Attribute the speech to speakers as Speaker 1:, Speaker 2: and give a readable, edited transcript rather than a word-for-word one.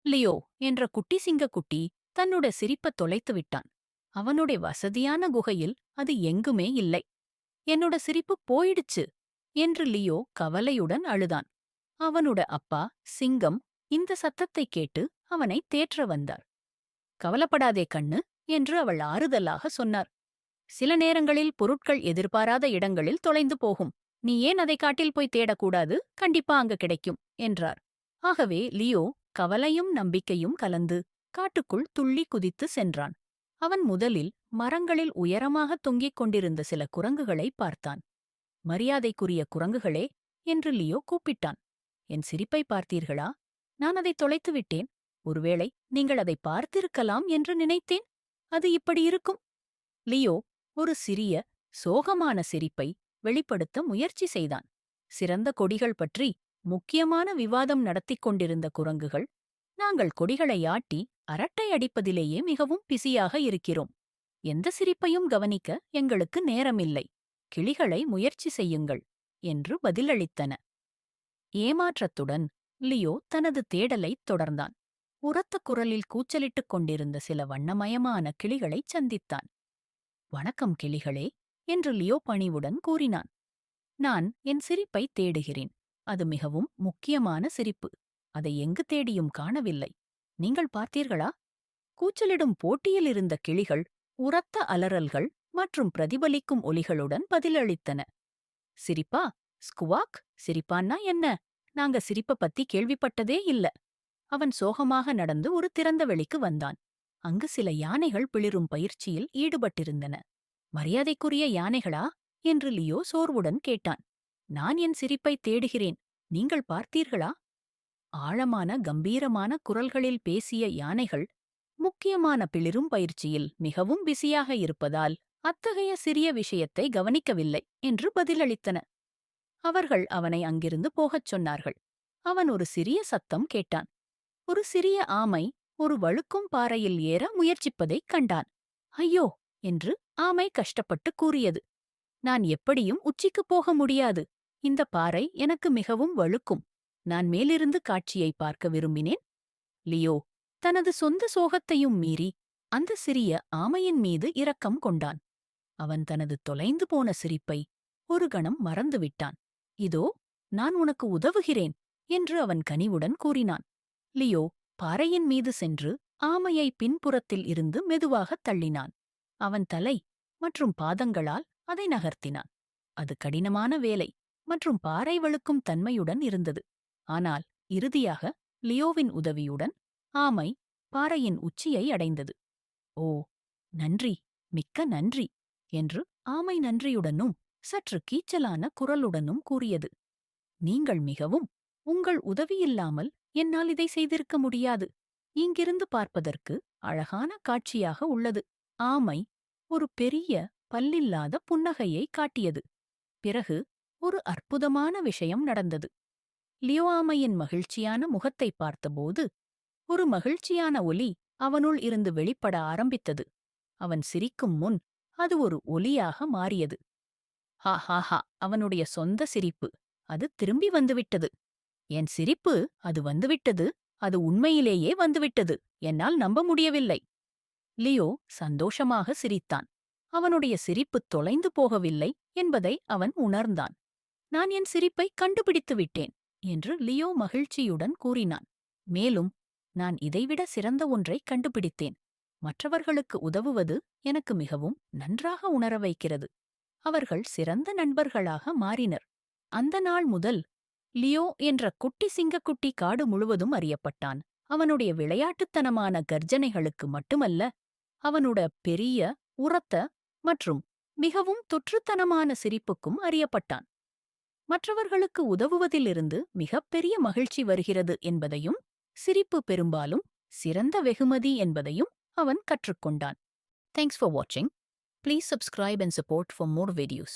Speaker 1: Leo என்ற குட்டி சிங்கக்குட்டி தன்னோட சிரிப்ப தொலைத்து விட்டான். அவனுடைய வசதியான குகையில் அது எங்குமே இல்லை. என்னோட சிரிப்பு போயிடுச்சு என்று லியோ கவலையுடன் அழுதான். அவனோட அப்பா சிங்கம் இந்த சத்தத்தை கேட்டு அவனை தேற்ற வந்தார். கவலைப்படாதே கண்ணு என்று அவள் ஆறுதலாக சொன்னார். சில நேரங்களில் பொருட்கள் எதிர்பாராத இடங்களில் தொலைந்து போகும். நீ ஏன் அதை காட்டில் போய் தேடக்கூடாது, கண்டிப்பா அங்க கிடைக்கும் என்றார். ஆகவே லியோ கவலையும் நம்பிக்கையும் கலந்து காட்டுக்குள் துள்ளி குதித்து சென்றான். அவன் முதலில் மரங்களில் உயரமாக தொங்கிக் கொண்டிருந்த சில குரங்குகளை பார்த்தான். மரியாதைக்குரிய குரங்குகளே என்று லியோ கூப்பிட்டான். என் சிரிப்பை பார்த்தீர்களா? நான் அதை தொலைத்து விட்டேன். ஒருவேளை நீங்கள் அதை பார்த்திருக்கலாம் என்று நினைத்தேன். அது இப்படி இருக்கும். லியோ ஒரு சிறிய சோகமான சிரிப்பை வெளிப்படுத்த முயற்சி செய்தான். சிறந்த கொடிகள் பற்றி முக்கியமான விவாதம் நடத்திக் கொண்டிருந்த குரங்குகள், நாங்கள் கொடிகளை ஆட்டி அரட்டை அடிப்பதிலேயே மிகவும் பிஸியாக இருக்கிறோம். எந்த சிரிப்பையும் கவனிக்க எங்களுக்கு நேரமில்லை. கிளிகளை முயற்சி செய்யுங்கள் என்று பதிலளித்தன. ஏமாற்றத்துடன் லியோ தனது தேடலைத் தொடர்ந்தான். உரத்த குரலில் கூச்சலிட்டுக் கொண்டிருந்த சில வண்ணமயமான கிளிகளைச் சந்தித்தான். வணக்கம் கிளிகளே என்று லியோ பணிவுடன் கூறினான். நான் என் சிரிப்பை தேடுகிறேன். அது மிகவும் முக்கியமான சிரிப்பு. அதை எங்கு தேடியும் காணவில்லை. நீங்கள் பார்த்தீர்களா? கூச்சலிடும் போட்டியில் இருந்த கிளிகள் உரத்த அலறல்கள் மற்றும் பிரதிபலிக்கும் ஒலிகளுடன் பதிலளித்தன. சிரிப்பா? ஸ்குவாக்? சிரிப்பான்னா என்ன? நாங்க சிரிப்ப பத்தி கேள்விப்பட்டதே இல்ல. அவன் சோகமாக நடந்து ஒரு திறந்த வெளிக்கு வந்தான். அங்கு சில யானைகள் பிளிரும் பயிற்சியில் ஈடுபட்டிருந்தன. மரியாதைக்குரிய யானைகளா என்று லியோ சோர்வுடன் கேட்டான். நான் என் சிரிப்பை தேடுகிறேன். நீங்கள் பார்த்தீர்களா? ஆழமான கம்பீரமான குரல்களில் பேசிய யானைகள் முக்கியமான பிளிரும் பயிற்சியில் மிகவும் பிஸியாக இருப்பதால் அத்தகைய சிறிய விஷயத்தை கவனிக்கவில்லை என்று பதிலளித்தன. அவர்கள் அவனை அங்கிருந்து போகச் சொன்னார்கள். அவன் ஒரு சிறிய சத்தம் கேட்டான். ஒரு சிறிய ஆமை ஒரு வழுக்கும் பாறையில் ஏற முயற்சிப்பதைக் கண்டான். ஐயோ என்று ஆமை கஷ்டப்பட்டு கூறியது. நான் எப்படியும் உச்சிக்குப் போக முடியாது. இந்த பாறை எனக்கு மிகவும் வழுக்கும். நான் மேலிருந்து காட்சியை பார்க்க விரும்பினேன். லியோ தனது சொந்த சோகத்தையும் மீறி அந்த சிறிய ஆமையின் மீது இரக்கம் கொண்டான். அவன் தனது தொலைந்து போன சிரிப்பை ஒரு கணம் மறந்துவிட்டான். இதோ நான் உனக்கு உதவுகிறேன் என்று அவன் கனிவுடன் கூறினான். லியோ பாறையின் மீது சென்று ஆமையை பின்புறத்தில் இருந்து மெதுவாகத் தள்ளினான். அவன் தலை மற்றும் பாதங்களால் அதை நகர்த்தினான். அது கடினமான வேலை மற்றும் பாறை வழுக்கும் தன்மையுடன் இருந்தது. ஆனால் இறுதியாக லியோவின் உதவியுடன் ஆமை பாறையின் உச்சியை அடைந்தது. ஓ, நன்றி, மிக்க நன்றி என்று ஆமை நன்றியுடனும் சற்று கீச்சலான குரலுடனும் கூறியது. நீங்கள் மிகவும் உங்கள் உதவியில்லாமல் என்னால் இதை செய்திருக்க முடியாது. இங்கிருந்து பார்ப்பதற்கு அழகான காட்சியாக உள்ளது. ஆமை ஒரு பெரிய பல்லில்லாத புன்னகையை காட்டியது. பிறகு ஒரு அற்புதமான விஷயம் நடந்தது. லியோ ஆமையின் மகிழ்ச்சியான முகத்தை பார்த்தபோது ஒரு மகிழ்ச்சியான ஒலி அவனுள் இருந்து வெளிப்பட ஆரம்பித்தது. அவன் சிரிக்கும் முன் அது ஒரு ஒலியாக மாறியது. ஹா ஹா ஹா, அவனுடைய சொந்த சிரிப்பு. அது திரும்பி வந்துவிட்டது. என் சிரிப்பு, அது வந்துவிட்டது. அது உண்மையிலேயே வந்துவிட்டது. என்னால் நம்ப முடியவில்லை. லியோ சந்தோஷமாக சிரித்தான். அவனுடைய சிரிப்பு தொலைந்து போகவில்லை என்பதை அவன் உணர்ந்தான். நான் என் சிரிப்பை கண்டுபிடித்து விட்டேன் என்று லியோ மகிழ்ச்சியுடன் கூறினான். மேலும், நான் இதைவிட சிறந்த ஒன்றை கண்டுபிடித்தேன். மற்றவர்களுக்கு உதவுவது எனக்கு மிகவும் நன்றாக உணர வைக்கிறது. அவர்கள் சிறந்த நண்பர்களாக மாறினர். அந்த நாள் முதல் லியோ என்ற குட்டி சிங்கக்குட்டி காடு முழுவதும் அறியப்பட்டான். அவனுடைய விளையாட்டுத்தனமான கர்ஜனைகளுக்கு மட்டுமல்ல, அவனோட பெரிய, உரத்த மற்றும் மிகவும் தொற்றுத்தனமான சிரிப்புக்கும் அறியப்பட்டான். மற்றவர்களுக்கு உதவுவதிலிருந்து மிகப்பெரிய மகிழ்ச்சி வருகிறது என்பதையும், சிரிப்பு பெரும்பாலும் சிறந்த வெகுமதி என்பதையும் அவன் கற்றுக்கொண்டான். தேங்க்ஸ் ஃபார் வாட்சிங். Please subscribe and support for more videos.